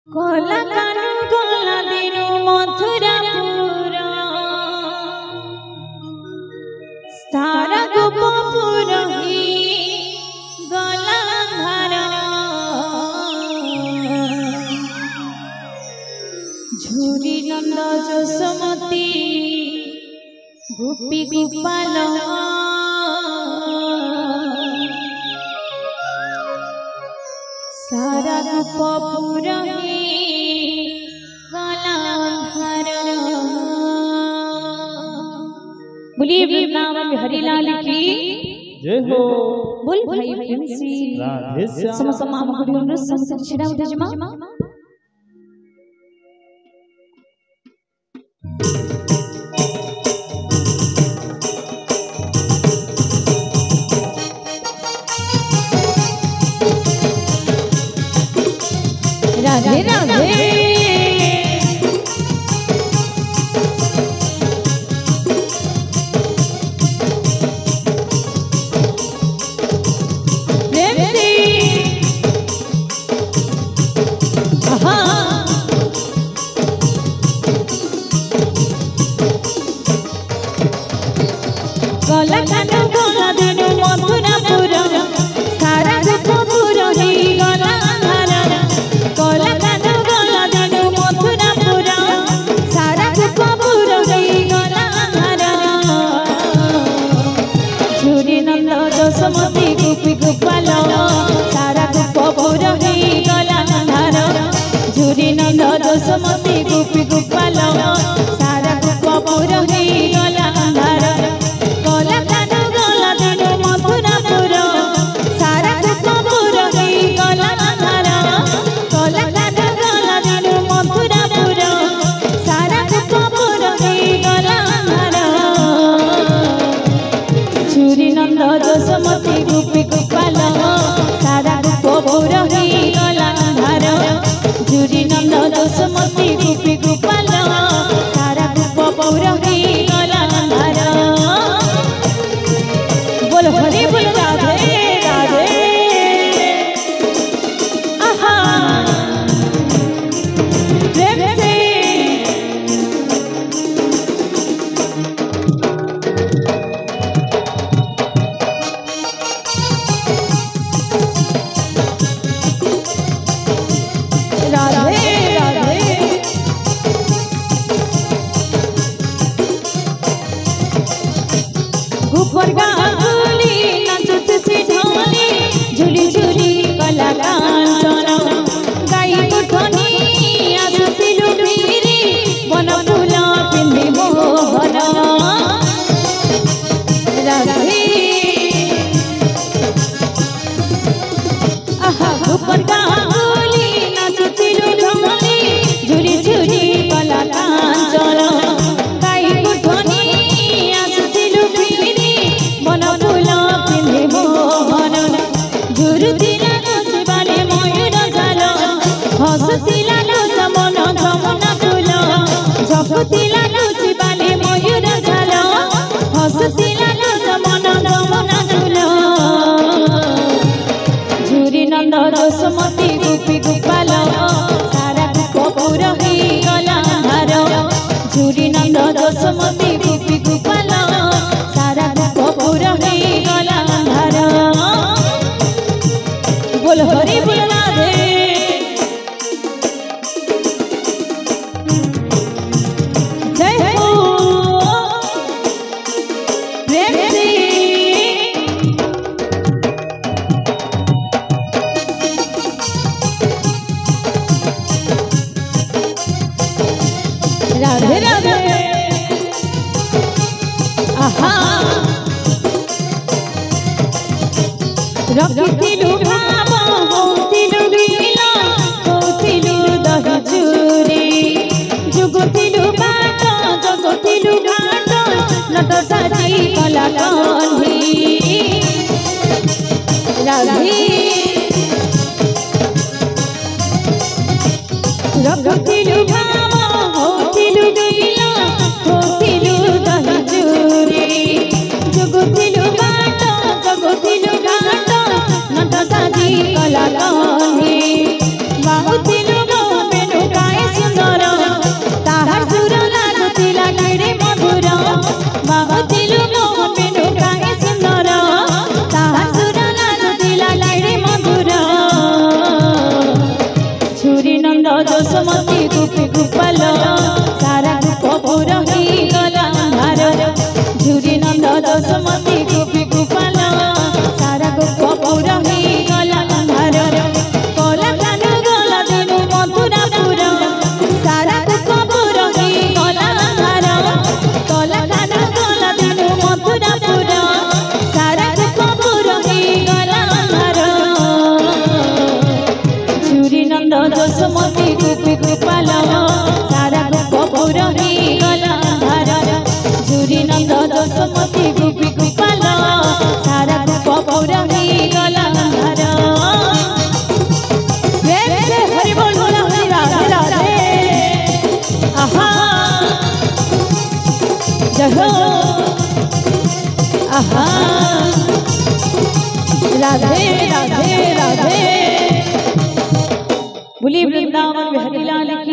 कला कानु कला दिनु मथुरापुर सारा गोपपुर ही गला घर झूरी नंद जसमती गोपी गोपाल सारा गोपपुर ही बोलिए वृंदावन बिहारी लाल की जय हो। बोल भाई प्रिंसी राधे श्याम समसमा मकुड़ियों समसम छिड़ा उठे जमा राधे राधे गला कानु गला दिनु मथुरापुर सारा गोपपुर ही गला घर गला कानु गला दिनु मथुरापुर सारा गोपपुर ही गला घर झूरी नंद जसमती गोपी गोपाल सारा गोपपुर ही गला घर झूरी नंद जसमती गोपी गोपाल सारा गोपपुर ही गला घर गला कानु गला दिनु मथुरापुर सारा गोपपुर ही गला घर गला कानु गला दिनु मथुरापुर सारा गोपपुर ही गला घर झूरी नंद जसमती गोपी गोपाल सारा गोपपुर ही गला घर झूरी नंद जसमती गोपी गोपाल सारा गोपपुर ही गला घर बोल हरि बोल राधे राधे आहा प्रेम से राधे राधे ऊपर गाली नाचत से ढोली झूली झूली कला कांचन गाई कोठनी आसती लुटीरी बन फूल पिंधि मोहन राधे आहा ऊपर गाली नाचत लुटीरी झूली झूली कला कांचन गाई कोठनी आसती लुटीरी मन फूल पिंधे मोहन झुरुतिला नाचबारे मयूर झाल हसुतिला नाच मन जमुना फूल झपुतिला नाचबारे मयूर झाल हसुतिला नाच मन जमुना फूल झूरी नंद जसमती गोपी गोपाल सारा गोपपुर ही गला घर झूरी नंद जसमती गोपी गोपाल सारा गोपपुर ही गला घर बोल हरि बोल राधे जय हो प्रेम से राधे राधे आहा रखिलु भाव होतिलु लीला होतिलु दही चूरी जुगुतिलु बाट जगतिलु घाट नट साजी कला कन्ही राधे रखिलु भाव होतिलु लीला होतिलु दही चूरी जुगुतिलु बाट जगतिलु घाट नट साजी कला कन्ही बाहुतिलु गोपे ଯଶୋମତୀ ଗୋପୀ ଗୋପାଳ ସାରା ଗୋପପୁର ହେଇଗଲା ଅନ୍ଧାର ଝୁରି ନନ୍ଦ ଯଶୋମତୀ ଗୋପୀ ଗୋପାଳ ସାରା ଗୋପପୁର ହେଇଗଲା ଅନ୍ଧାର କଲା କାନୁ ଗଲା ଦିନୁ ମଥୁରାପୁର ସାରା ଗୋପପୁର ହେଇଗଲା ଅନ୍ଧାର କଲା କାନୁ ଗଲା ଦିନୁ ମଥୁରାପୁର ସାରା ଗୋପପୁର ହେଇଗଲା ଅନ୍ଧାର ଝୁରି ନନ୍ଦ ଯଶୋମତୀ ଗୋପୀ ଗୋପାଳ ସାରା ଗୋପପୁର ହେଇଗଲା ଅନ୍ଧାର ଝୁରି ନନ୍ଦ ଯଶୋମତୀ ଗୋପୀ ଗୋପାଳ ସାରା ଗୋପପୁର ହେଇଗଲା ଅନ୍ଧାର हरि बोल बोला हरि राधे राधे आहा जय हो आहा राधे राधे राधे बोलिए वृंदावन बिहारी लाल की